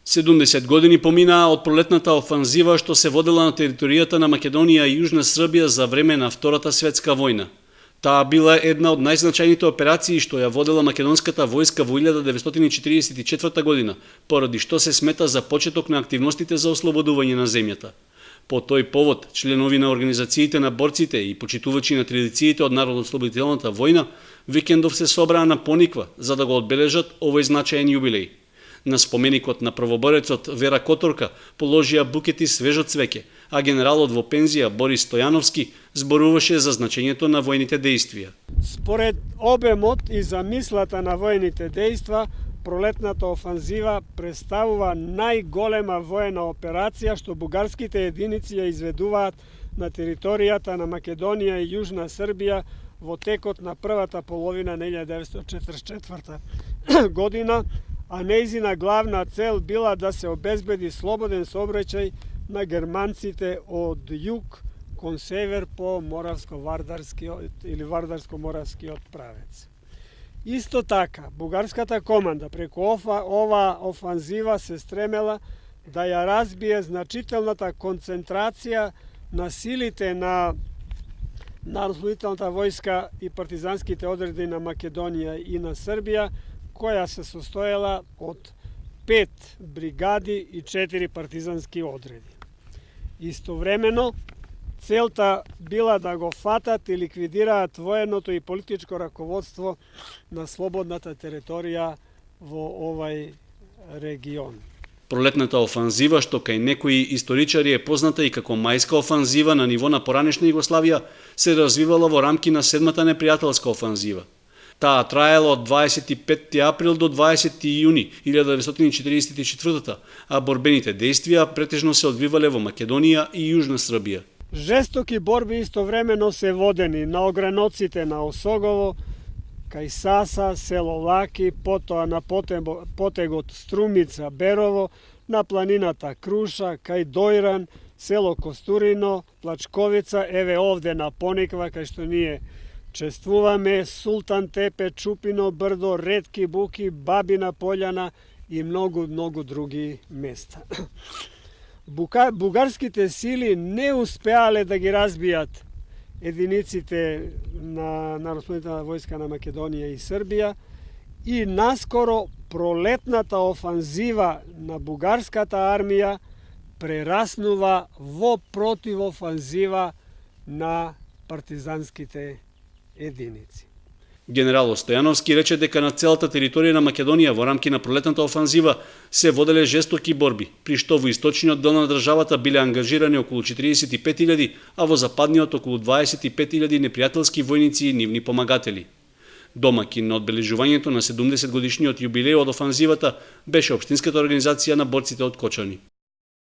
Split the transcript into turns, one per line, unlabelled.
70 години поминаа од пролетната офанзива што се водела на територијата на Македонија и Јужна Србија за време на Втората светска војна. Таа била една од најзначајните операции што ја водела македонската војска во 1944 година, поради што се смета за почеток на активностите за ослободување на земјата. По тој повод, членови на организациите на борците и почитувачи на традициите од Народно-ослободителната војна викендов се собраа на Пониква за да го одбележат овој значаен јубилеј. На споменикот на првоборецот Вера Которка положија букети свежо цвеќе, а генералот во пензија Борис Стојановски зборуваше за значењето на војните дејствија.
Според обемот и замислата на војните дејства, пролетната офанзива представува најголема воена операција што бугарските единици ја изведуваат на територијата на Македонија и Јужна Србија во текот на првата половина на 1944 година, а нејзина главна цел била да се обезбеди слободен сообраќај на германците од југ кон север по Моравско-Вардарскиот или Вардарско-Моравскиот правец. Исто така, бугарската команда преку ова офанзива се стремела да ја разбие значителната концентрација на силите на Народно-ослободителната војска и партизанските одреди на Македонија и на Србија, која се состоела од 5 бригади и 4 партизански одреди. Истовремено, целта била да го фатат и ликвидираат военото и политичко раководство на слободната територија во овај регион.
Пролетната офанзива, што кај некои историчари е позната и како мајска офанзива на ниво на поранешна Југославија, се развивала во рамки на седмата непријателска офанзива. Таа траела од 25 април до 20 јуни 1944, а борбените дејствија претежно се одвивале во Македонија и Јужна Србија.
Жестоки борби истовремено се водени на ограноците на Осогово, кај Саса, село Лаки, потоа на потегот Струмица, Берово, на планината Круша, кај Дојран, село Костурино, Плачковица, еве овде на Пониква, кај што ние чествуваме, Султан Тепе, Чупино брдо, Ретки буки, Бабина пољана и многу други места. Бугарските сили не успеале да ги разбијат единиците на Народно-ослободителната војска на Македонија и Србија и наскоро пролетната офанзива на бугарската армија прераснува во противофанзива на партизанските единици.
Генерал Стојановски рече дека на целата територија на Македонија во рамки на пролетната офанзива се воделе жестоки борби, при што во источниот дел на државата биле ангажирани околу 45.000, а во западниот околу 25.000 непријателски војници и нивни помагатели. Домаќин на одбележувањето на 70 годишниот јубилеј од офанзивата беше општинската организација на борците од Кочани.